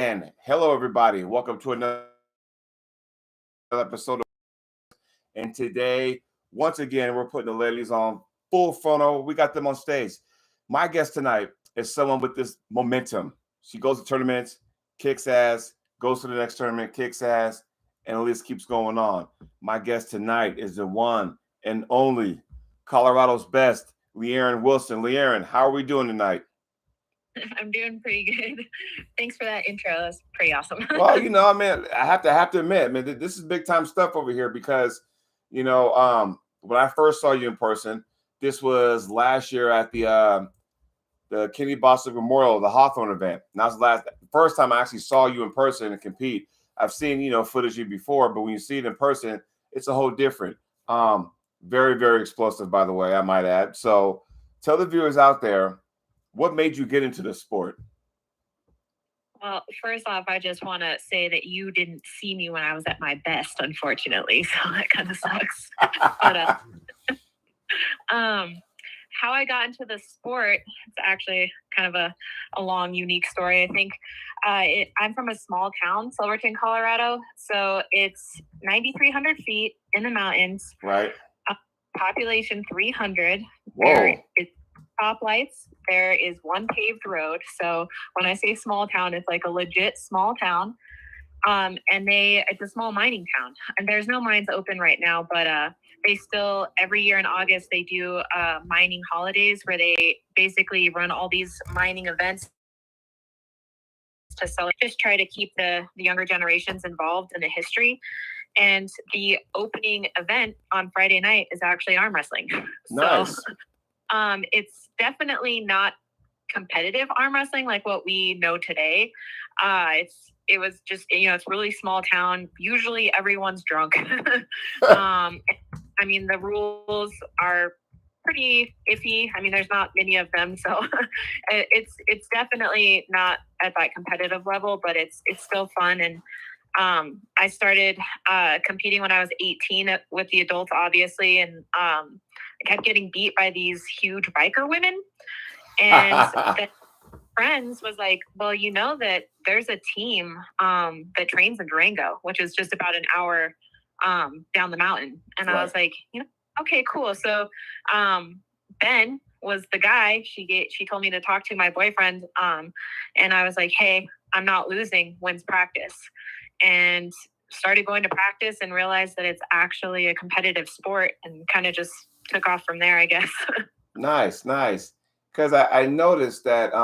And hello, everybody. Welcome to another episode. And today, once again, we're putting the ladies on full frontal. We got them on stage. My guest tonight is someone with this momentum. She goes to tournaments, kicks ass, goes to the next tournament, kicks ass, and the list keeps going on. My guest tonight is the one and only Colorado's best, LiErin Wilson. LiErin, how are we doing tonight? I'm doing pretty good. Thanks for that intro. That's pretty awesome. Well, I have to admit, man, this is big time stuff over here because, when I first saw you in person, this was last year at the Kenny Boston Memorial, the Hawthorne event. And that was the first time I actually saw you in person and compete. I've seen, footage of you before, but when you see it in person, it's a whole different. Very, very explosive, by the way, I might add. So tell the viewers out there, what made you get into the sport? Well, first off, I just want to say that you didn't see me when I was at my best, unfortunately. So that kind of sucks. But how I got into the sport, it's actually kind of a long, unique story. I think I'm from a small town, Silverton, Colorado. So it's 9,300 feet in the mountains. Right. Population 300. Whoa. It's stoplights. There is one paved road. So when I say small town, it's like a legit small town. And it's a small mining town. And there's no mines open right now, but they still, every year in August, they do mining holidays where they basically run all these mining events to just try to keep the younger generations involved in the history. And the opening event on Friday night is actually arm wrestling. Nice. So it's definitely not competitive arm wrestling like what we know today. It was just, it's really small town. Usually everyone's drunk. I mean, the rules are pretty iffy. I mean, there's not many of them. So it's definitely not at that competitive level, but it's still fun. And I started competing when I was 18 with the adults, obviously. And I kept getting beat by these huge biker women. And the friends was like, well, you know that there's a team that trains in Durango, which is just about an hour down the mountain. And Right. I was like, okay, cool. So Ben was the guy. She told me to talk to my boyfriend. And I was like, hey, I'm not losing. When's practice? And started going to practice and realized that it's actually a competitive sport and kind of just took off from there, I guess. Nice. Because I noticed that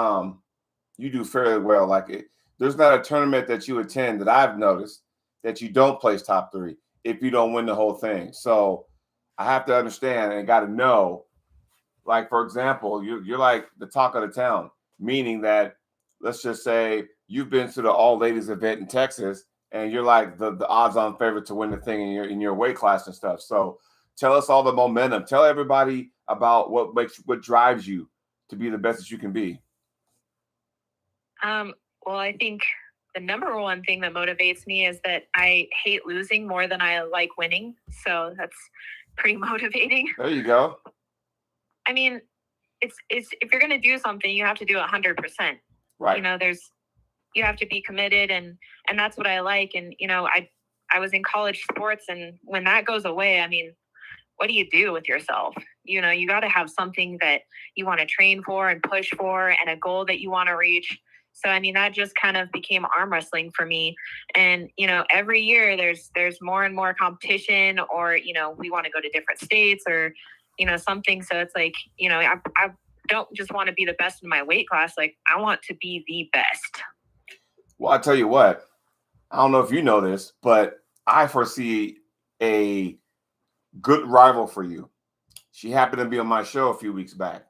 you do fairly well. There's not a tournament that you attend that I've noticed that you don't place top three if you don't win the whole thing. So I have to understand and got to know, like, for example, you're like the talk of the town, meaning that let's just say you've been to the all ladies event in Texas and you're like the odds on favorite to win the thing in your weight class and stuff. So tell us all the momentum. Tell everybody about what drives you to be the best that you can be. Well, I think the number one thing that motivates me is that I hate losing more than I like winning. So that's pretty motivating. There you go. I mean, it's if you're going to do something, you have to do 100%. Right. You have to be committed, and that's what I like. And I was in college sports, and when that goes away, I mean, what do you do with yourself? You got to have something that you want to train for and push for, and a goal that you want to reach. So, I mean, that just kind of became arm wrestling for me. And, every year there's more and more competition, or, we want to go to different states or, something. So it's like, I don't just want to be the best in my weight class. Like, I want to be the best. Well, I tell you what, I don't know if you know this, but I foresee a good rival for you. She happened to be on my show a few weeks back,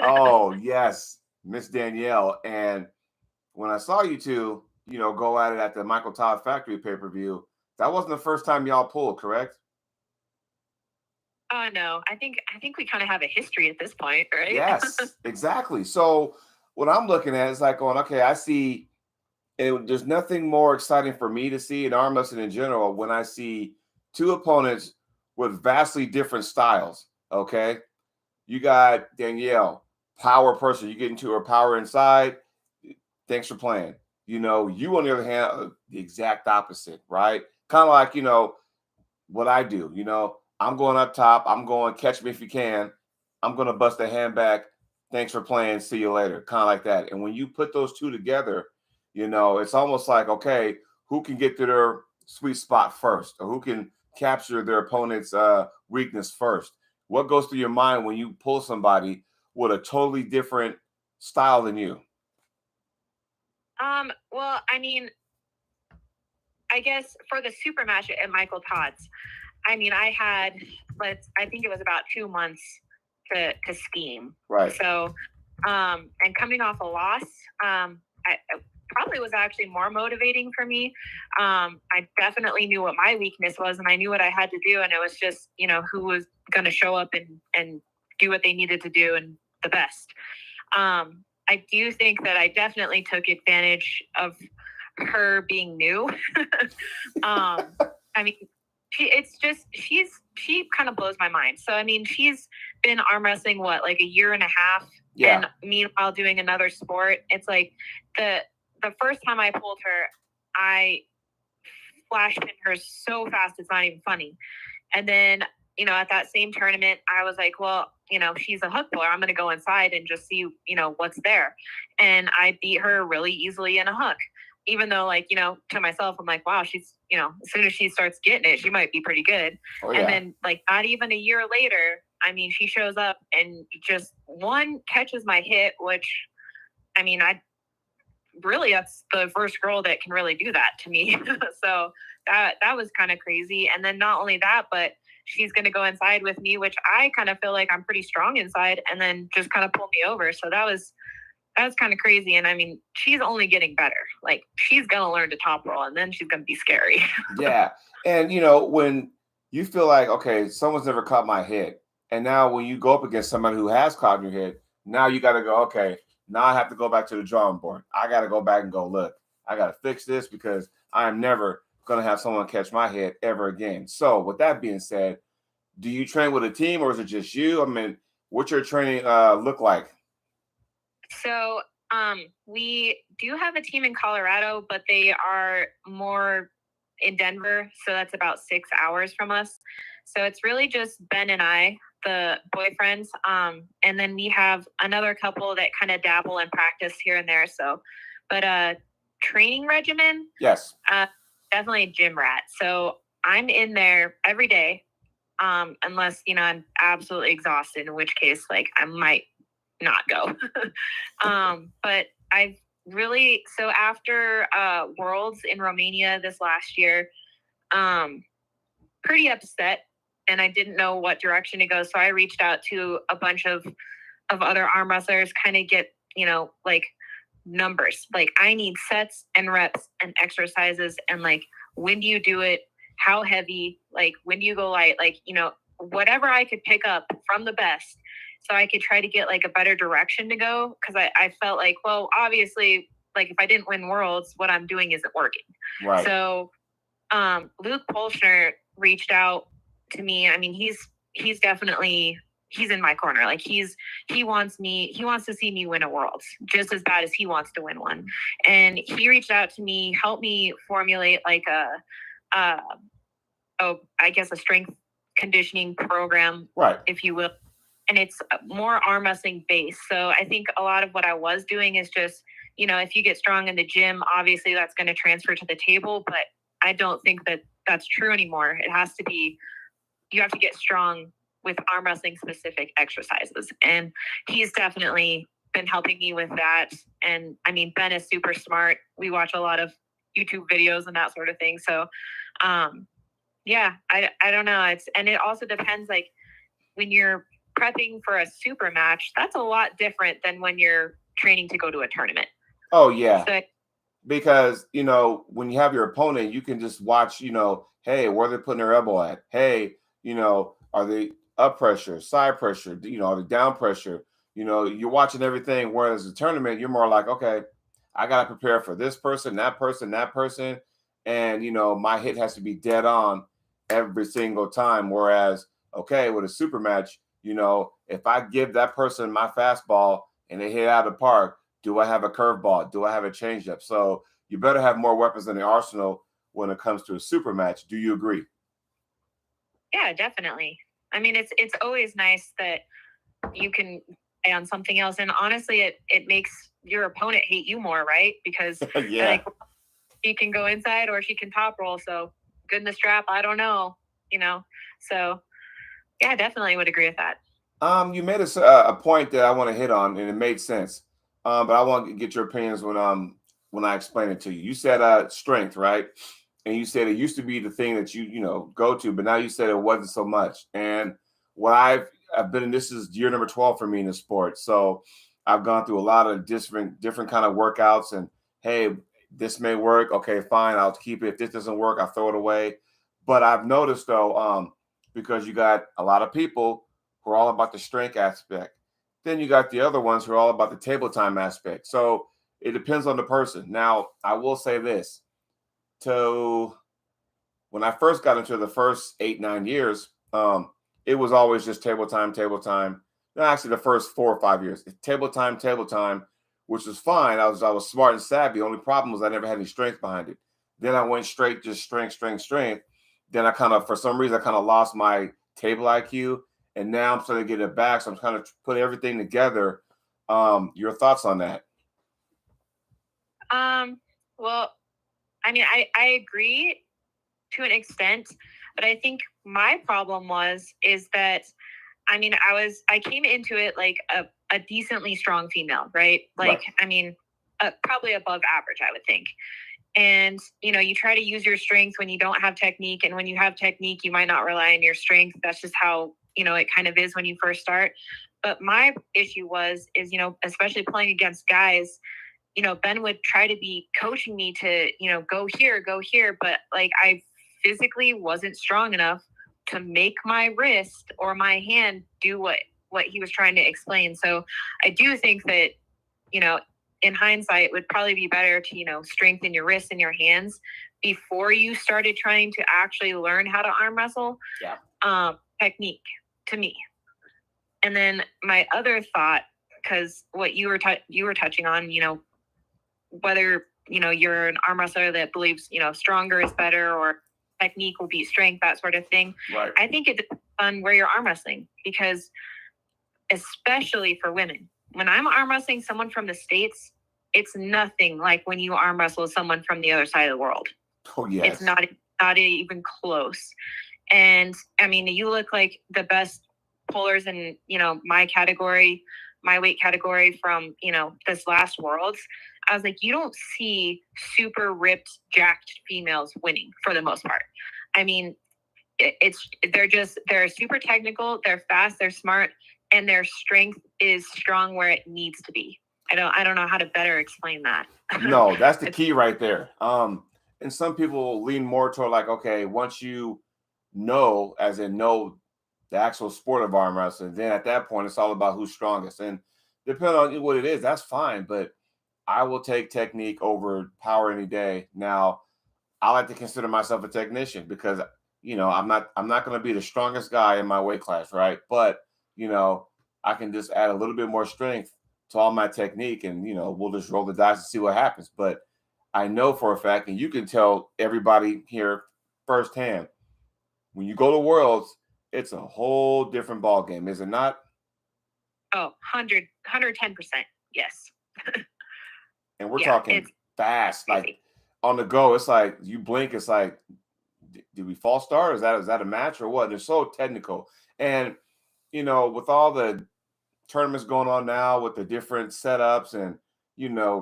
Oh, yes, Miss Danielle. And when I saw you two, go at it at the Michael Todd Factory pay-per-view, that wasn't the first time y'all pulled, correct? No, I think we kind of have a history at this point, right? Yes, exactly. So what I'm looking at is like going, okay, I see, and there's nothing more exciting for me to see in arm wrestling in general when I see two opponents with vastly different styles. Okay. You got Danielle, power person. You get into her power inside. thanks for playing. You on the other hand, the exact opposite, right? Kind of like, what I do. I'm going up top. I'm going catch me if you can. I'm going to bust a hand back. Thanks for playing. See you later. Kind of like that. And when you put those two together, it's almost like, okay, who can get to their sweet spot first, or who can capture their opponent's weakness first? What goes through your mind when you pull somebody with a totally different style than you? Well, I mean, I guess for the super match at Michael Todd's, I mean, I had, I think it was about 2 months to scheme. Right. So, and coming off a loss, I probably was actually more motivating for me. I definitely knew what my weakness was, and I knew what I had to do. And it was just, who was going to show up and do what they needed to do and the best. I do think that I definitely took advantage of her being new. I mean, she kind of blows my mind. So, I mean, she's been arm wrestling, like a year and a half. Yeah. And meanwhile doing another sport. It's like the first time I pulled her, I flash pinned her so fast, it's not even funny. And then, at that same tournament, I was like, well, she's a hook puller. I'm going to go inside and just see, what's there. And I beat her really easily in a hook. Even though, to myself, I'm like, wow, she's, as soon as she starts getting it, she might be pretty good. Oh, yeah. And then, not even a year later, I mean, she shows up and just catches my hit, which, I mean, that's the first girl that can really do that to me. So that was kind of crazy. And then not only that, but she's going to go inside with me, which I kind of feel like I'm pretty strong inside, and then just kind of pull me over. So that was kind of crazy. And I mean, she's only getting better. She's going to learn to top roll, and then she's going to be scary. Yeah. And, when you feel like, okay, someone's never caught my hit. And now when you go up against somebody who has caught your hit, now you got to go, okay, now I have to go back to the drawing board. I got to go back and go, look, I got to fix this because I am never going to have someone catch my hit ever again. So with that being said, do you train with a team, or is it just you? I mean, what's your training look like? So we do have a team in Colorado, but they are more in Denver. So that's about 6 hours from us. So it's really just Ben and I, the boyfriends. And then we have another couple that kind of dabble and practice here and there. So, but training regimen, yes, definitely gym rat. So I'm in there every day, unless I'm absolutely exhausted, in which case I might not go. But I've really, so after Worlds in Romania this last year, pretty upset, and I didn't know what direction to go. So I reached out to a bunch of other arm wrestlers, kind of get, numbers. I need sets and reps and exercises, and when do you do it? How heavy? When do you go light? Whatever I could pick up from the best, so I could try to get a better direction to go. Because I felt well, obviously, if I didn't win Worlds, what I'm doing isn't working. Right. So Luke Polshner reached out to me. I mean, he's definitely, he's in my corner. He wants to see me win a Worlds just as bad as he wants to win one. And he reached out to me, helped me formulate I guess a strength conditioning program, right, if you will. And it's more arm wrestling based. So I think a lot of what I was doing is just, if you get strong in the gym, obviously that's going to transfer to the table, but I don't think that that's true anymore. It has to be, you have to get strong with arm wrestling specific exercises. And he's definitely been helping me with that. And I mean, Ben is super smart. We watch a lot of YouTube videos and that sort of thing. So, yeah, I don't know. And it also depends, when you're prepping for a super match, that's a lot different than when you're training to go to a tournament. Oh yeah. So, because, when you have your opponent, you can just watch, hey, where they're putting their elbow at. Hey, are they up pressure, side pressure, are they down pressure? You're watching everything. Whereas a tournament, you're more like, okay, I got to prepare for this person, that person, that person. And, my hit has to be dead on every single time. Whereas, okay, with a super match, if I give that person my fastball and they hit out of the park, Do I have a curveball? Do I have a changeup? So you better have more weapons in the arsenal when it comes to a super match. Do you agree? Yeah, definitely. I mean, it's always nice that you can play on something else, and honestly, it makes your opponent hate you more, right? Because Yeah. like, she can go inside or she can top roll. So good in the strap, I don't know, So yeah, definitely would agree with that. You made a point that I want to hit on, and it made sense. But I want to get your opinions when I explain it to you. You said strength, right? And you said it used to be the thing that you go to, but now you said it wasn't so much. And what I've been in, this is year number 12 for me in the sport. So I've gone through a lot of different kind of workouts, and hey, this may work. Okay, fine, I'll keep it. If this doesn't work, I'll throw it away. But I've noticed though, because you got a lot of people who are all about the strength aspect. Then you got the other ones who are all about the table time aspect. So it depends on the person. Now, I will say this. So when I first got into the first 8, 9 years, it was always just table time, table time. No, actually, the first 4 or 5 years, table time, which was fine. I was smart and savvy. The only problem was I never had any strength behind it. Then I went straight just strength, strength, strength. Then I kind of, for some reason, I kind of lost my table IQ, and now I'm starting to get it back. So I'm kind of put everything together. Your thoughts on that? Well, I mean, I agree to an extent, but I think my problem is that, I mean, I came into it like a decently strong female, right? Like, Right. I mean, probably above average, I would think. And, you try to use your strength when you don't have technique. And when you have technique, you might not rely on your strength. That's just how, it kind of is when you first start. But my issue is, especially playing against guys, Ben would try to be coaching me to, go here. But like, I physically wasn't strong enough to make my wrist or my hand do what he was trying to explain. So I do think that, in hindsight, it would probably be better to, strengthen your wrists and your hands before you started trying to actually learn how to arm wrestle. Yeah. Technique to me. And then my other thought, because what you were touching on, whether, you're an arm wrestler that believes, stronger is better or technique will beat strength, that sort of thing. Right. I think it depends on where you're arm wrestling, because especially for women, when I'm arm wrestling someone from the States, it's nothing like when you arm wrestle someone from the other side of the world. Oh, yes. It's not even close. And I mean, you look like the best pullers in, my category, my weight category from, this last Worlds. I was like, you don't see super ripped, jacked females winning for the most part. I mean, they're super technical, they're fast, they're smart, and their strength is strong where it needs to be. I don't know how to better explain that. No, that's the key right there. And some people lean more toward like, okay, once you know, as in know the actual sport of arm wrestling, then at that point it's all about who's strongest. And depending on what it is, that's fine. But I will take technique over power any day. Now, I like to consider myself a technician because I'm not going to be the strongest guy in my weight class, right? But you know, I can just add a little bit more strength to all my technique, and we'll just roll the dice and see what happens. But I know for a fact, and you can tell everybody here firsthand, when you go to Worlds, it's a whole different ball game, is it not? Oh, 110%. Yes. And we're Yeah, talking it's fast, crazy. like on the go. It's like you blink, it's like, did we false start? Is that a match or what? They're so technical. And with all the tournaments going on now with the different setups and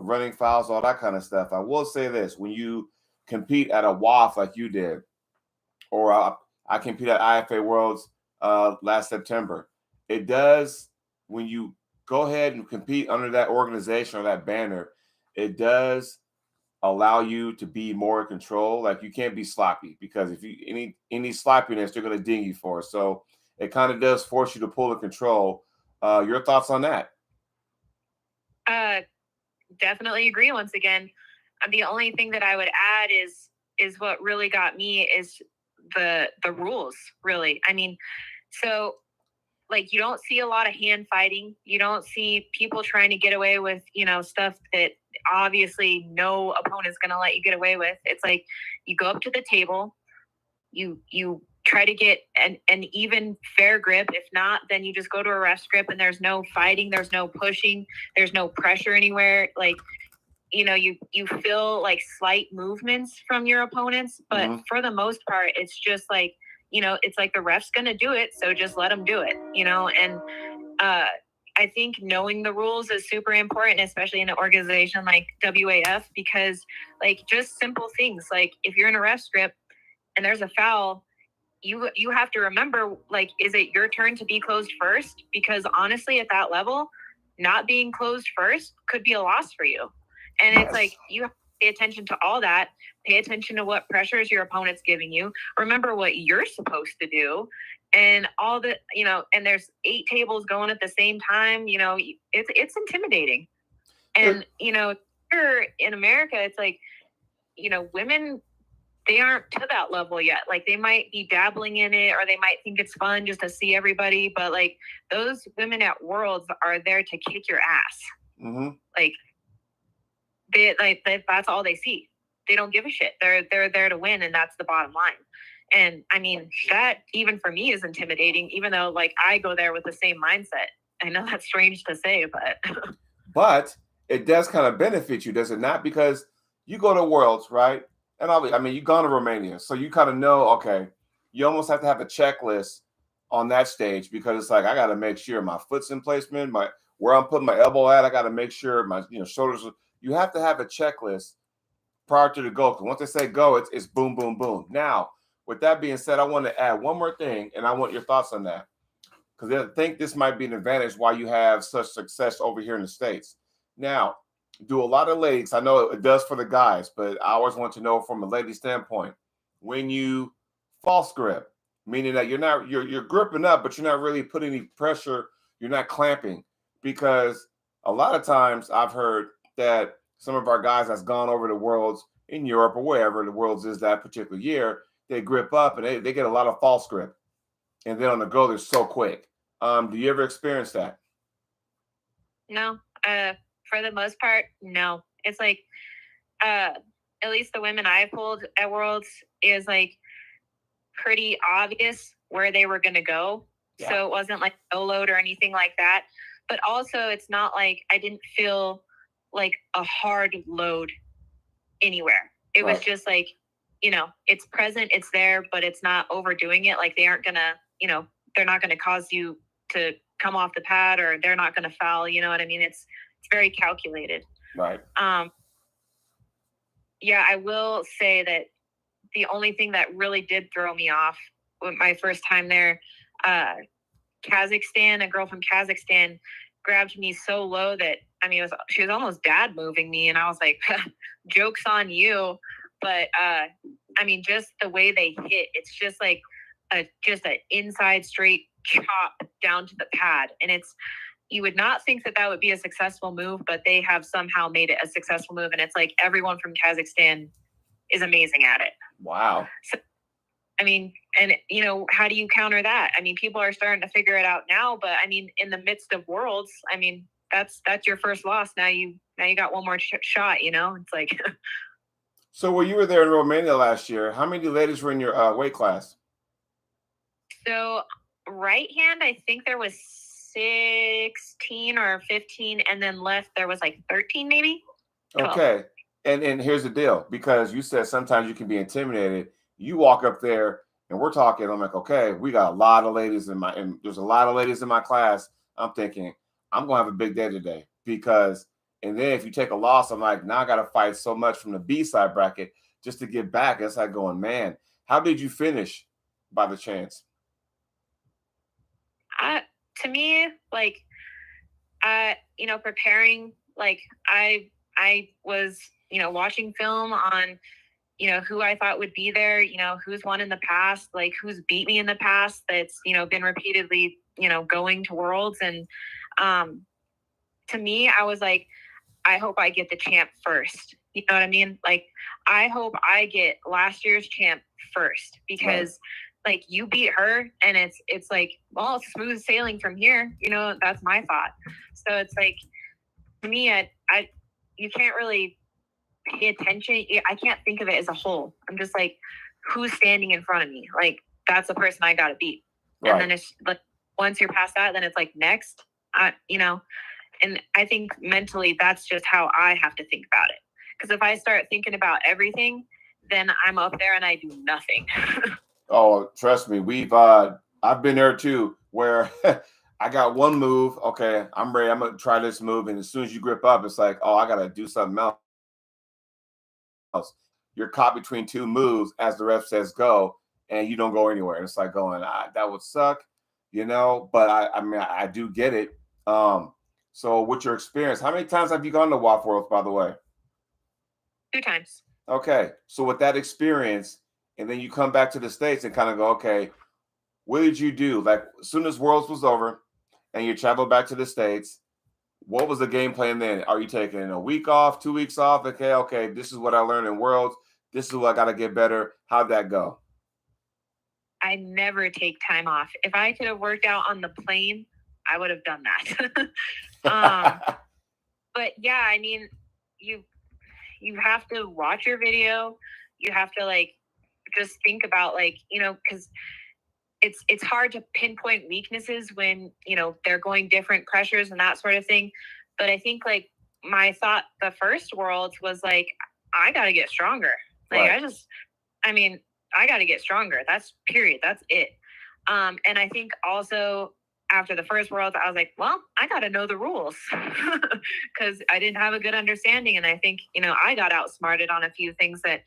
running fouls, all that kind of stuff, I will say this: when you compete at a WAFF like you did, or I compete at IFA Worlds last September, it does, when you go ahead and compete under that organization or that banner, it does allow you to be more in control. Like, you can't be sloppy, because if you any sloppiness, they're going to ding you for it. So it kind of does force you to pull the control. Your thoughts on that? Definitely agree. Once again, the only thing that I would add is what really got me is the rules. Really, I mean, so like, you don't see a lot of hand fighting. You don't see people trying to get away with, stuff that obviously no opponent's going to let you get away with. It's like you go up to the table, you try to get an even fair grip. If not, then you just go to a ref's grip, and there's no fighting, there's no pushing, there's no pressure anywhere. Like, you feel like slight movements from your opponents, but for the most part, it's just like, it's like the ref's going to do it, so just let them do it, and I think knowing the rules is super important, especially in an organization like WAF, because like just simple things, like if you're in a ref's grip and there's a foul, you have to remember, like, is it your turn to be closed first? Because honestly, at that level, not being closed first could be a loss for you. And it's like, you have to pay attention to all that. Pay attention to what pressures your opponent's giving you. Remember what you're supposed to do. And all the, and there's 8 tables going at the same time, it's intimidating. And, here in America, it's like, women, they aren't to that level yet. Like, they might be dabbling in it, or they might think it's fun just to see everybody. But like, those women at Worlds are there to kick your ass. Like, that's all they see. They don't give a shit. They're there to win, and that's the bottom line. And I mean, that even for me is intimidating, even though like I go there with the same mindset. I know that's strange to say, but it does kind of benefit you, does it not? Because you go to Worlds, right? And I mean, you've gone to Romania, so you kind of know, okay, you almost have to have a checklist on that stage, because it's like, I got to make sure my foot's in placement, where I'm putting my elbow at, I got to make sure my shoulders. You have to have a checklist prior to the go. Because once they say go, it's boom, boom, boom. Now, with that being said, I want to add one more thing, and I want your thoughts on that, because I think this might be an advantage why you have such success over here in the States. Now, do a lot of ladies, I know it does for the guys, but I always want to know from a lady standpoint, when you false grip, meaning that you're gripping up, but you're not really putting any pressure, you're not clamping, because a lot of times I've heard that some of our guys that's gone over the Worlds in Europe or wherever the Worlds is that particular year, they grip up and they get a lot of false grip, and then on the go they're so quick. Do you ever experience that? No. For the most part, no. It's like, at least the women I pulled at Worlds, is like pretty obvious where they were going to go. Yeah. So it wasn't like no load or anything like that. But also, it's not like I didn't feel like a hard load anywhere. It was just like, it's present, it's there, but it's not overdoing it. Like, they aren't going to, they're not going to cause you to come off the pad, or they're not going to foul. You know what I mean? It's very calculated. Right. Yeah, I will say that the only thing that really did throw me off with my first time there, Kazakhstan, a girl from Kazakhstan grabbed me so low that, I mean, she was almost dad moving me. And I was like, joke's on you. But, I mean, just the way they hit, it's just like just an inside straight chop down to the pad. And you would not think that would be a successful move, but they have somehow made it a successful move. And it's like everyone from Kazakhstan is amazing at it. Wow. So, I mean, and how do you counter that? I mean, people are starting to figure it out now, but I mean, in the midst of Worlds, I mean, that's your first loss. Now you got one more shot, it's like. So when you were there in Romania last year, how many ladies were in your weight class? So right hand, I think there was 16 or 15, and then left there was like 13 maybe. 12. Okay. And here's the deal, because you said sometimes you can be intimidated. You walk up there and we're talking, I'm like, okay, we got a lot of ladies and there's a lot of ladies in my class. I'm thinking, I'm going to have a big day today, and then if you take a loss, I'm like, now I got to fight so much from the B side bracket just to get back. It's like going, man, how did you finish by the chance? To me, like, preparing, like I was, watching film on, who I thought would be there, who's won in the past, like who's beat me in the past that's, been repeatedly, going to Worlds. And to me, I was like, I hope I get the champ first. You know what I mean? Like, I hope I get last year's champ first, because like you beat her and it's like, well, it's smooth sailing from here. That's my thought. So it's like, to me, I you can't really pay attention. I can't think of it as a whole. I'm just like, who's standing in front of me? Like, that's the person I got to beat. Right. And then it's like, once you're past that, then it's like next, and I think mentally that's just how I have to think about it. Because if I start thinking about everything, then I'm up there and I do nothing. Oh, trust me, I've been there too, where I got one move. Okay, I'm ready. I'm gonna try this move, and as soon as you grip up, it's like, oh, I gotta do something else. You're caught between two moves as the ref says go, and you don't go anywhere. And it's like going, that would suck, But I mean, I do get it. So with your experience, how many times have you gone to WAFF Worlds, by the way? 2 times. Okay, so with that experience, and then you come back to the States and kind of go, okay, what did you do? Like, as soon as Worlds was over and you traveled back to the States, what was the game plan then? Are you taking a week off, 2 weeks off? Okay, this is what I learned in Worlds. This is what I got to get better. How'd that go? I never take time off. If I could have worked out on the plane, I would have done that. But yeah, I mean, you have to watch your video. You have to like just think about like, because it's hard to pinpoint weaknesses when, they're going different pressures and that sort of thing. But I think like my thought the first Worlds was like, I got to get stronger. Like, right. I got to get stronger. That's period. That's it. And I think also after the first Worlds, I was like, well, I got to know the rules because I didn't have a good understanding. And I think, I got outsmarted on a few things that,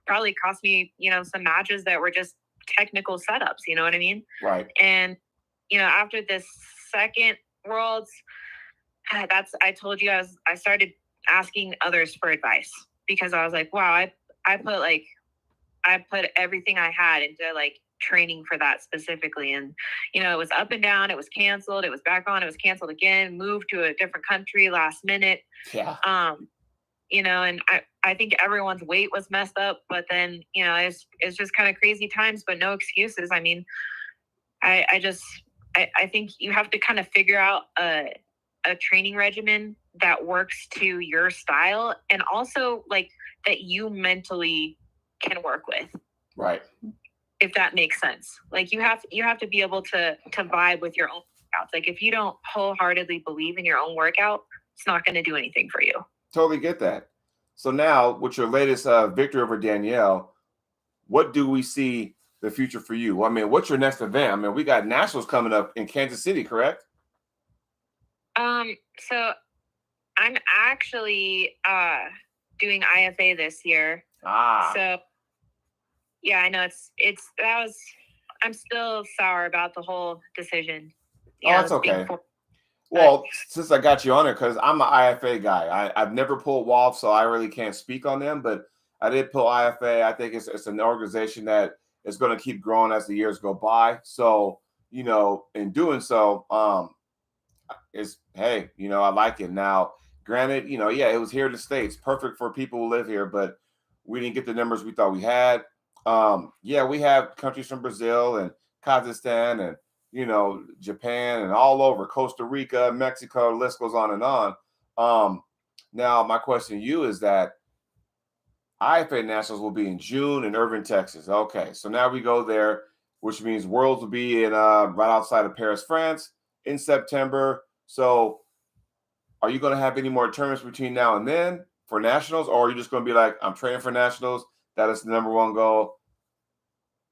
probably cost me, some matches that were just technical setups. You know what I mean? Right. And, after this second Worlds, I told you I started asking others for advice because I was like, wow, I put everything I had into like training for that specifically. And, it was up and down, it was canceled, it was back on, it was canceled again, moved to a different country last minute. Yeah. And I think everyone's weight was messed up, but then, it's just kind of crazy times, but no excuses. I mean, I think you have to kind of figure out a training regimen that works to your style and also like that you mentally can work with. Right. If that makes sense. Like you have to be able to vibe with your own workouts. Like if you don't wholeheartedly believe in your own workout, it's not going to do anything for you. Totally get that. So now with your latest victory over Danielle, what do we see the future for you? I mean, what's your next event? I mean, we got nationals coming up in Kansas City, correct? So I'm actually doing IFA this year. So yeah, I know I'm still sour about the whole decision. That's okay. Well, since I got you on it, because I'm an IFA guy, I've never pulled WAFF, so I really can't speak on them, but I did pull IFA. I think it's an organization that is going to keep growing as the years go by. So, in doing so, I like it. Now, granted, it was here in the States, perfect for people who live here, but we didn't get the numbers we thought we had. We have countries from Brazil and Kazakhstan and Japan and all over, Costa Rica, Mexico, the list goes on and on. Now my question to you is that IFA Nationals will be in June in Irving, Texas. Okay, so now we go there, which means Worlds will be in right outside of Paris, France in September. So are you going to have any more tournaments between now and then for Nationals, or are you just going to be like, I'm training for Nationals, that is the number one goal?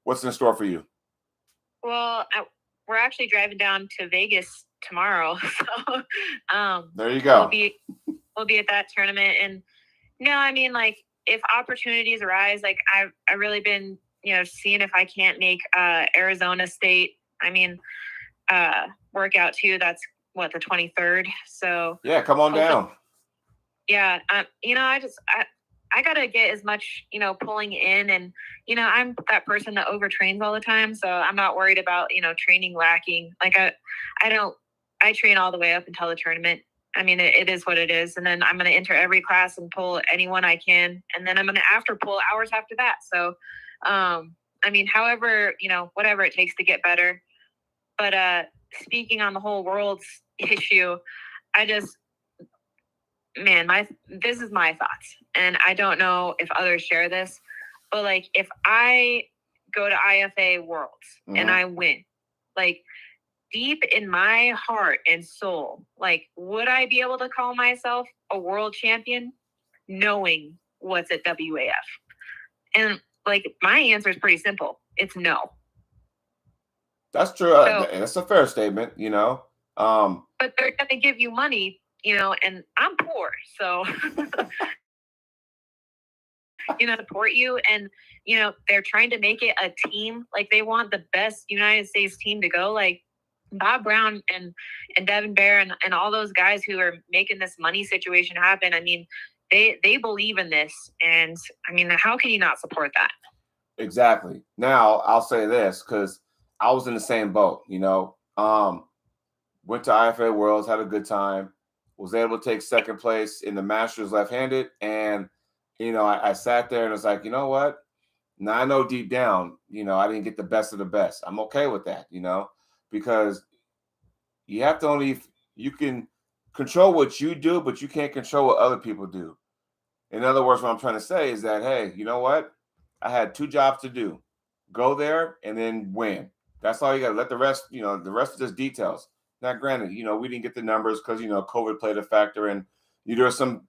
What's in store for you? Well, we're actually driving down to Vegas tomorrow. So there you go. We'll be at that tournament. And no, I mean, like if opportunities arise, like I've really been, seeing if I can't make Arizona State. I mean, workout too. That's what, the 23rd. So yeah, come on down. Yeah. I got to get as much, pulling in and, I'm that person that overtrains all the time. So I'm not worried about, training lacking. Like I train all the way up until the tournament. I mean, it is what it is. And then I'm going to enter every class and pull anyone I can. And then I'm going to after pull hours after that. So I mean, however, whatever it takes to get better. But speaking on the whole world's issue, I just, man, this is my thoughts. And I don't know if others share this, but like if I go to IFA Worlds and I win, like deep in my heart and soul, like would I be able to call myself a world champion knowing what's at WAF? And like my answer is pretty simple. It's no. That's true. That's a fair statement, But they're going to give you money, and I'm poor. So, support you. And, they're trying to make it a team. Like they want the best United States team to go. Like Bob Brown and Devin Bear and all those guys who are making this money situation happen. I mean, they believe in this. And I mean, how can you not support that? Exactly. Now I'll say this because I was in the same boat, went to IFA Worlds, had a good time, was able to take second place in the Masters left-handed. And, I sat there and was like, you know what? Now I know deep down, I didn't get the best of the best. I'm okay with that, because you have to you can control what you do, but you can't control what other people do. In other words, what I'm trying to say is that, hey, you know what? I had 2 jobs to do. Go there and then win. That's all you got to let the rest, the rest is just details. Now, granted, we didn't get the numbers because, COVID played a factor and there were some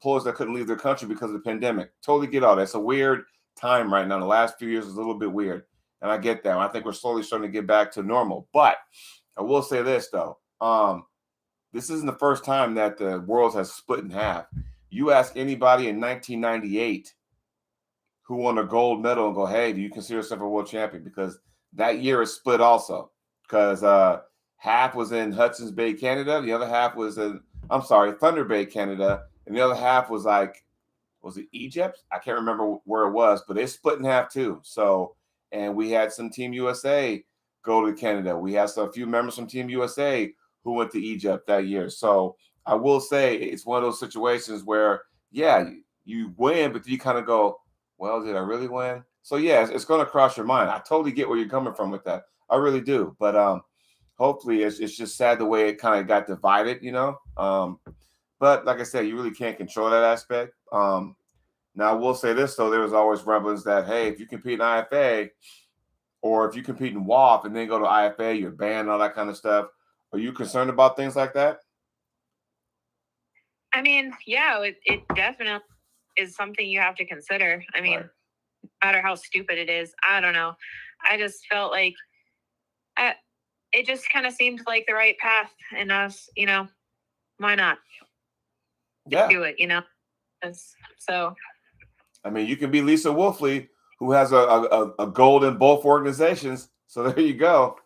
players that couldn't leave their country because of the pandemic. Totally get all that. It's a weird time right now. The last few years is a little bit weird. And I get that. I think we're slowly starting to get back to normal. But I will say this, though. This isn't the first time that the world has split in half. You ask anybody in 1998 who won a gold medal and go, hey, do you consider yourself a world champion? Because that year is split also. Because half was in Hudson's Bay, Canada. The other half was Thunder Bay, Canada. And the other half was was it Egypt? I can't remember where it was, but they split in half too. So, and we had some Team USA go to Canada. We had a few members from Team USA who went to Egypt that year. So I will say it's one of those situations where, yeah, you win, but you kind of go, well, did I really win? So yeah, it's going to cross your mind. I totally get where you're coming from with that. I really do. But hopefully it's just sad the way it kind of got divided, But like I said, you really can't control that aspect. Now I will say this though, there was always rumblings that, hey, if you compete in IFA or if you compete in WAFF and then go to IFA, you're banned, all that kind of stuff. Are you concerned about things like that? I mean, yeah, it definitely is something you have to consider. I mean, right. No matter how stupid it is, I don't know. I just felt like it just kind of seemed like the right path, and us, why not? Yeah, do it, So, I mean, you can be Lisa Wolfley, who has a gold in both organizations. So there you go.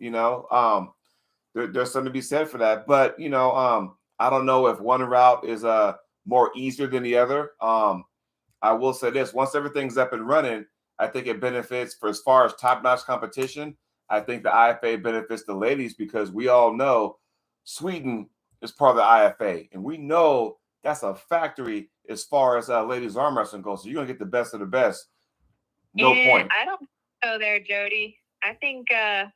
There's something to be said for that. But I don't know if one route is more easier than the other. I will say this: once everything's up and running, I think it benefits for as far as top-notch competition. I think the IFA benefits the ladies because we all know Sweden is part of the IFA, and we know that's a factory as far as ladies arm wrestling goes. So you're gonna get the best of the best. No point. I don't go there, Jody. I think I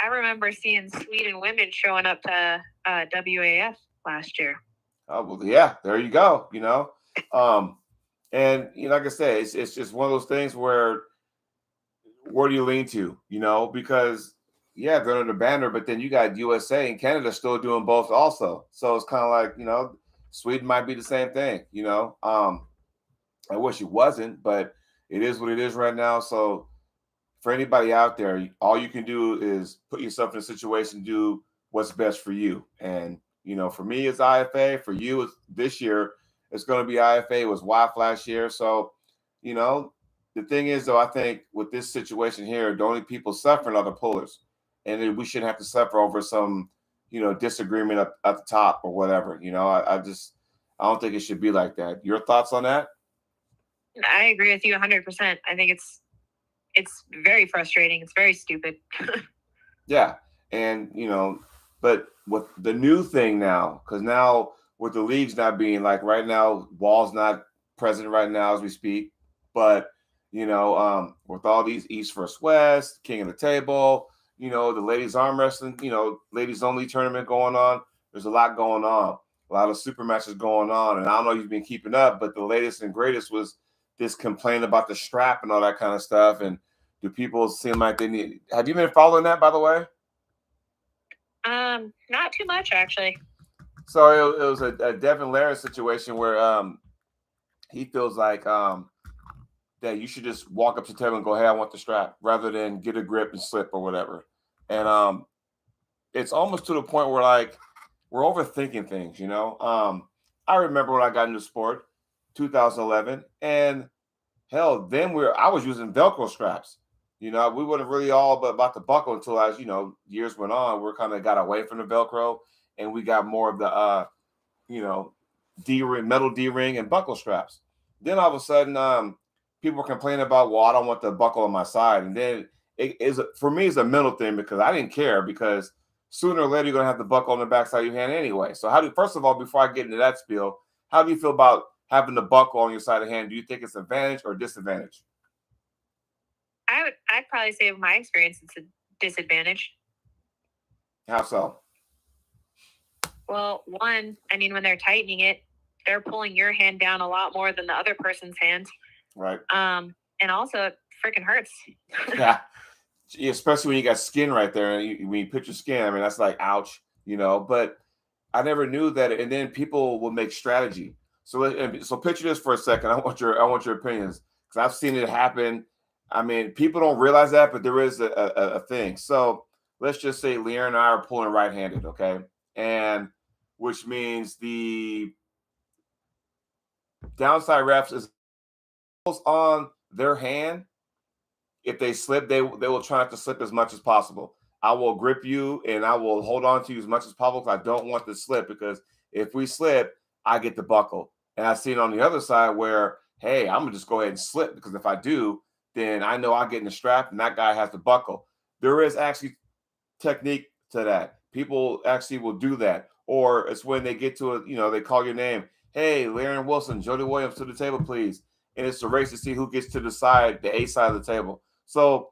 remember seeing Sweden women showing up to WAF last year. Oh well, yeah. There you go. And like I said, it's just one of those things where do you lean to? Because yeah, they're under the banner, but then you got USA and Canada still doing both also. So it's kind of like Sweden might be the same thing. I wish it wasn't, but it is what it is right now. So for anybody out there, all you can do is put yourself in a situation to do what's best for you. And for me, it's IFA. For you, it's this year. It's going to be IFA. It was WAFF last year. So, the thing is, though, I think with this situation here, the only people suffering are the pullers. And we shouldn't have to suffer over some, disagreement at the top or whatever. I don't think it should be like that. Your thoughts on that? I agree with you 100%. I think it's very frustrating. It's very stupid. Yeah. And, but with the new thing now, because now with the leagues not being like right now, Wall's not present right now as we speak, but with all these East versus West, King of the Table, the ladies arm wrestling, ladies only tournament going on. There's a lot going on, a lot of super matches going on. And I don't know if you've been keeping up, but the latest and greatest was this complaint about the strap and all that kind of stuff. And do people seem like they need? Have you been following that, by the way? Not too much actually. So it was a Devin LiErin situation where he feels like that you should just walk up to the table and go, "Hey, I want the strap," rather than get a grip and slip or whatever. And it's almost to the point where like we're overthinking things. I remember when I got into sport, 2011, and hell, then I was using Velcro straps. We wasn't really all but about the buckle until as years went on, we kind of got away from the Velcro and we got more of the you know D-ring, metal D-ring, and buckle straps. Then all of a sudden, people were complaining about, well, I don't want the buckle on my side, and then for me it's a mental thing because I didn't care because sooner or later you're gonna have the buckle on the backside of your hand anyway. So first of all, before I get into that spiel, how do you feel about having the buckle on your side of the hand? Do you think it's advantage or disadvantage? I'd probably say in my experience it's a disadvantage. How so? Well, one, I mean, when they're tightening it, they're pulling your hand down a lot more than the other person's hand. Right. And also it freaking hurts. Yeah. Especially when you got skin right there, and when you put your skin, I mean, that's like, ouch, but I never knew that. And then people will make strategy. So picture this for a second. I want your opinions because I've seen it happen. I mean, people don't realize that, but there is a thing. So let's just say LiErin and I are pulling right-handed, okay? And which means the downside refs is on their hand. If they slip, they will try not to slip as much as possible. I will grip you and I will hold on to you as much as possible because I don't want to slip, because if we slip, I get the buckle. And I see it on the other side where, hey, I'm gonna just go ahead and slip because if I do, then I know I get in the strap and that guy has the buckle. There is actually technique to that. People actually will do that. Or it's when they get to they call your name. Hey, LiErin Wilson, Jody Williams to the table, please. And it's a race to see who gets to the A side of the table. So,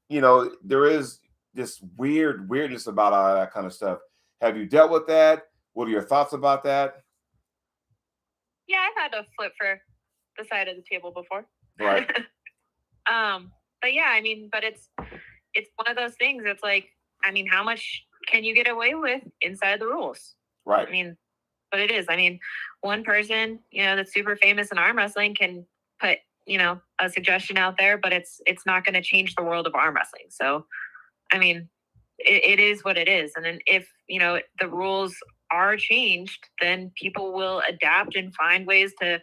there is this weirdness about all that kind of stuff. Have you dealt with that? What are your thoughts about that? Yeah, I've had to flip for the side of the table before. Right. But yeah, I mean, but it's one of those things. It's like, I mean, how much can you get away with inside the rules? Right. I mean, but it is. I mean, one person, that's super famous in arm wrestling can put, a suggestion out there, but it's not going to change the world of arm wrestling. So, I mean, it is what it is. And then if, the rules are changed, then people will adapt and find ways to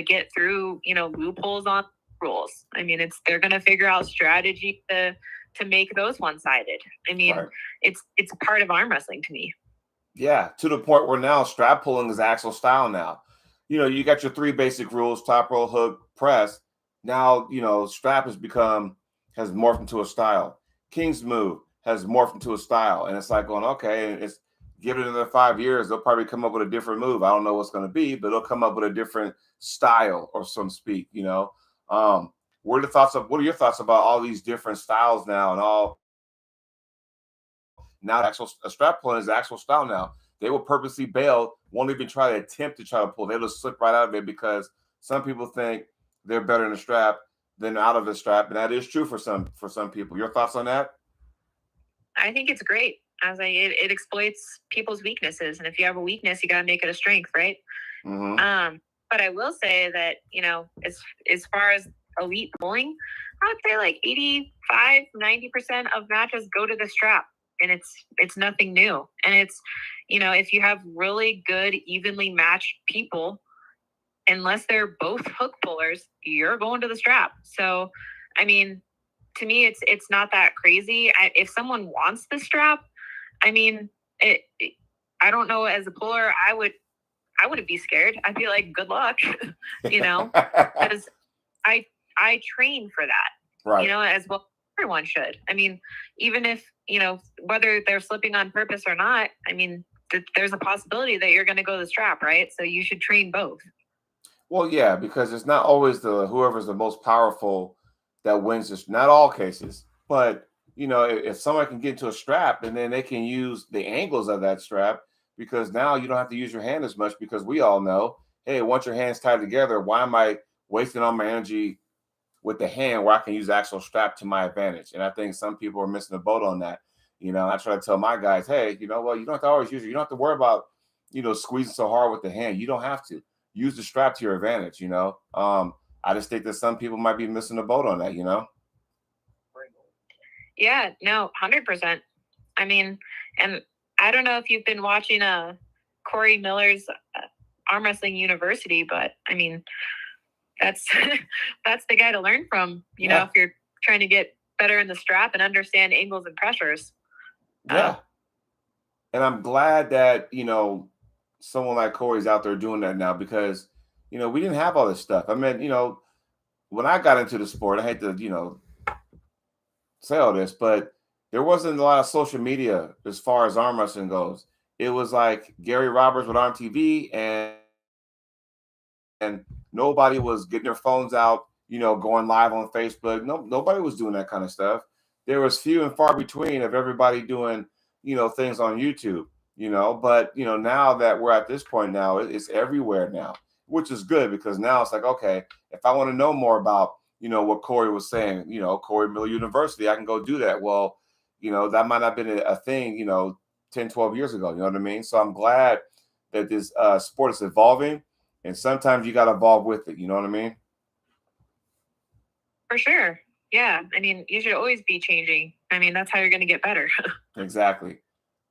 get through, loopholes on rules. I mean, they're going to figure out strategy to make those one-sided. I mean, right. It's part of arm wrestling to me. Yeah, to the point where now strap pulling is actual style now. You got your three basic rules: top roll, hook, press. Now, strap has morphed into a style. King's move has morphed into a style. And it's like going, okay, and it's give it another 5 years, they'll probably come up with a different move. I don't know what's going to be, but they'll come up with a different style, or so to speak, What are your thoughts about all these different styles now and all? Now a strap pulling is actual style now. They will purposely bail, won't even try to pull. They'll just slip right out of it because some people think they're better in the strap than out of the strap, and that is true for some people. Your thoughts on that? I think it's great. It exploits people's weaknesses, and if you have a weakness, you got to make it a strength, right? Mm-hmm. But I will say that as far as elite pulling, I would say like 85-90% of matches go to the strap, and it's nothing new. And it's if you have really good, evenly matched people, unless they're both hook pullers, you're going to the strap. So, I mean, to me, it's not that crazy. If someone wants the strap, I mean, I don't know. As a puller, I wouldn't be scared. I'd be like, good luck, because I train for that, right? As well. Everyone should. I mean, even if whether they're slipping on purpose or not, I mean, there's a possibility that you're going to go to the strap, right? So you should train both. Well, yeah, because it's not always whoever's the most powerful that wins this. Not all cases, but if someone can get into a strap and then they can use the angles of that strap, because now you don't have to use your hand as much, because we all know, hey, once your hands tied together, why am I wasting all my energy with the hand where I can use the actual strap to my advantage? And I think some people are missing the boat on that. I try to tell my guys, hey, you don't have to always use it. You don't have to worry about, squeezing so hard with the hand. You don't have to use the strap to your advantage. I just think that some people might be missing the boat on that. Yeah, no, 100%. I mean, and I don't know if you've been watching Corey Miller's Arm Wrestling University, but I mean, that's that's the guy to learn from. You know, if you're trying to get better in the strap and understand angles and pressures. Yeah. And I'm glad that, someone like Corey's out there doing that now, because, we didn't have all this stuff. I mean, when I got into the sport, I hate to, say all this, but there wasn't a lot of social media as far as arm wrestling goes. It was like Gary Roberts with Arm TV, and nobody was getting their phones out, going live on Facebook. No, nobody was doing that kind of stuff. There was few and far between of everybody doing, things on YouTube, but, now that we're at this point now, it's everywhere now, which is good, because now it's like, okay, if I want to know more about, what Corey was saying, Corey Miller University, I can go do that. Well, that might not have been a thing, 10, 12 years ago. You know what I mean? So I'm glad that this sport is evolving, and sometimes you got to evolve with it. You know what I mean? For sure. Yeah. I mean, you should always be changing. I mean, that's how you're going to get better. Exactly.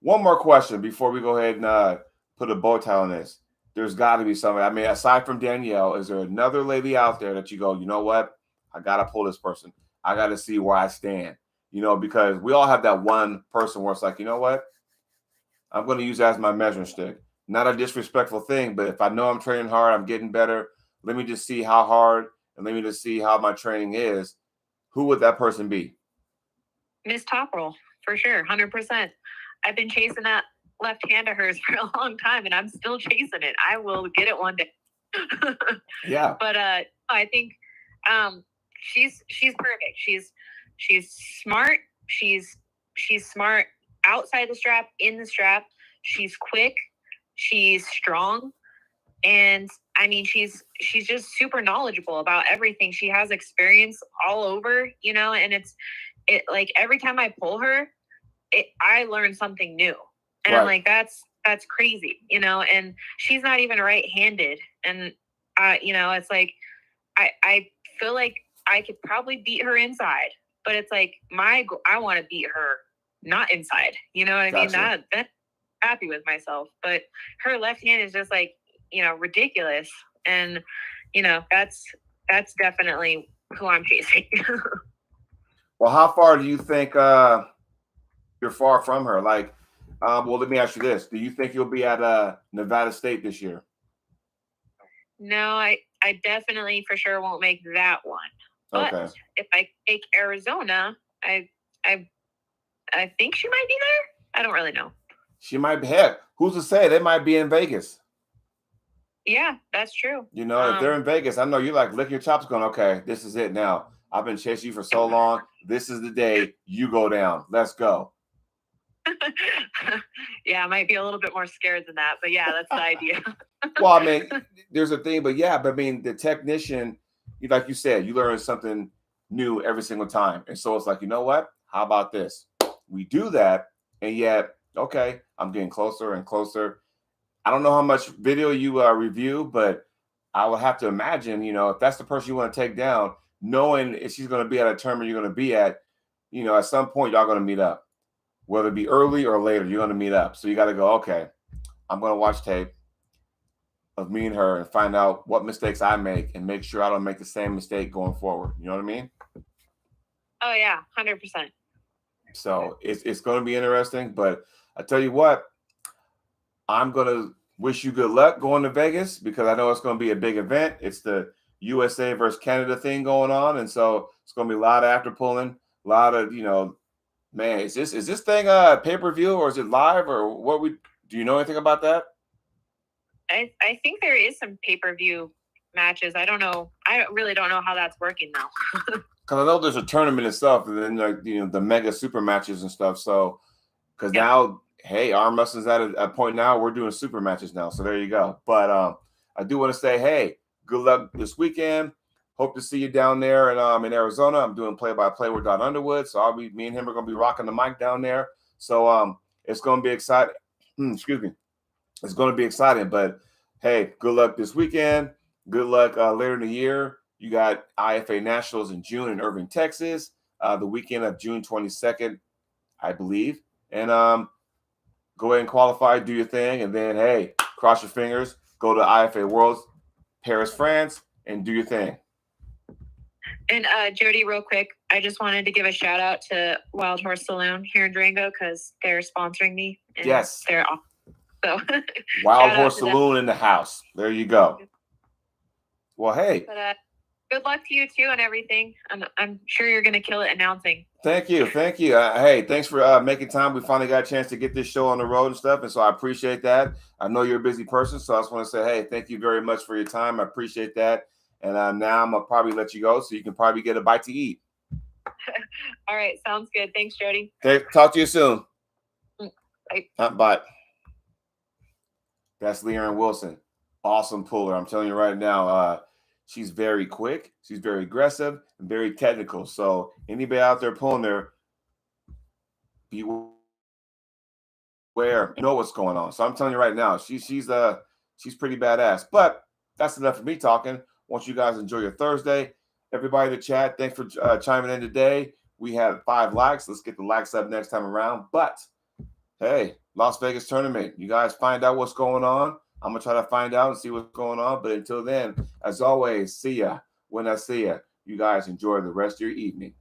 One more question before we go ahead and put a bow tie on this. There's got to be somebody. I mean, aside from Danielle, is there another lady out there that you go, you know what? I got to pull this person. I got to see where I stand. Because we all have that one person where it's like, you know what? I'm going to use that as my measuring stick. Not a disrespectful thing, but if I know I'm training hard, I'm getting better, let me just see how hard, and let me just see how my training is. Who would that person be? Miss Topperl, for sure, 100%. I've been chasing that left hand of hers for a long time, and I'm still chasing it. I will get it one day. Yeah. But I think she's perfect. She's smart. She's smart outside the strap, in the strap. She's quick. She's strong. And I mean, she's just super knowledgeable about everything. She has experience all over, and it's like every time I pull her, I learn something new. And I'm like, that's crazy, and she's not even right-handed. And, it's like, I feel like I could probably beat her inside, but it's like I want to beat her not inside. You know what I mean? That's happy with myself. But her left hand is just like, ridiculous. And, that's definitely who I'm chasing. Well, how far do you think you're far from her? Like, well, let me ask you this. Do you think you'll be at Nevada State this year? No, I definitely for sure won't make that one. But if I take Arizona, I think she might be there. I don't really know. She might be. Heck, who's to say? They might be in Vegas. Yeah, that's true. If they're in Vegas, I know you're like licking your chops going, okay, this is it now. I've been chasing you for so long. This is the day you go down. Let's go. Yeah, I might be a little bit more scared than that, but yeah, that's the idea. Well, I mean, there's a thing, but yeah, but I mean, the technician, like you said, you learn something new every single time. And so it's like, you know what? How about this? We do that, and yet, okay, I'm getting closer and closer. I don't know how much video you review, but I would have to imagine, if that's the person you want to take down, knowing if she's going to be at a tournament you're going to be at, at some point, y'all going to meet up. Whether it be early or later, you're going to meet up. So you got to go, okay, I'm going to watch tape of me and her and find out what mistakes I make and make sure I don't make the same mistake going forward. You know what I mean? Oh, yeah, 100%. So it's going to be interesting. But I tell you what, I'm going to wish you good luck going to Vegas, because I know it's going to be a big event. It's the USA versus Canada thing going on. And so it's going to be a lot of after pulling, a lot of, man, is this thing pay-per-view, or is it live, or do you know anything about that? I think there is some pay-per-view matches. I don't know. I really don't know how that's working now. because I know there's a tournament and stuff, and then like the mega super matches and stuff. So because now, hey, arm wrestling's at a point now we're doing super matches now. So there you go. But I do want to say, hey, good luck this weekend. Hope to see you down there in Arizona. I'm doing play-by-play with Don Underwood, so me and him are gonna be rocking the mic down there. So it's gonna be exciting. Excuse me, it's gonna be exciting. But hey, good luck this weekend. Good luck later in the year. You got IFA Nationals in June in Irving, Texas, the weekend of June 22nd, I believe. And go ahead and qualify, do your thing, and then hey, cross your fingers, go to IFA Worlds, Paris, France, and do your thing. And Jody, real quick, I just wanted to give a shout out to Wild Horse Saloon here in Durango because they're sponsoring me. And yes, they're awesome. So Wild Horse Saloon in the house. There you go. Well, hey. But, good luck to you too and everything. I'm sure you're going to kill it announcing. Thank you. Hey, thanks for making time. We finally got a chance to get this show on the road and stuff, and so I appreciate that. I know you're a busy person, so I just want to say, hey, thank you very much for your time. I appreciate that. And now I'm gonna probably let you go, so you can probably get a bite to eat. All right, sounds good. Thanks, Jody. Okay, talk to you soon. Bye. Bye. That's LiErin Wilson. Awesome puller. I'm telling you right now. She's very quick. She's very aggressive and very technical. So anybody out there pulling there, beware. Know what's going on. So I'm telling you right now, she's pretty badass. But that's enough for me talking. Want you guys enjoy your Thursday. Everybody in the chat, thanks for chiming in today. We had 5 likes. Let's get the likes up next time around. But hey, Las Vegas tournament. You guys find out what's going on. I'm going to try to find out and see what's going on. But until then, as always, see ya when I see ya. You guys enjoy the rest of your evening.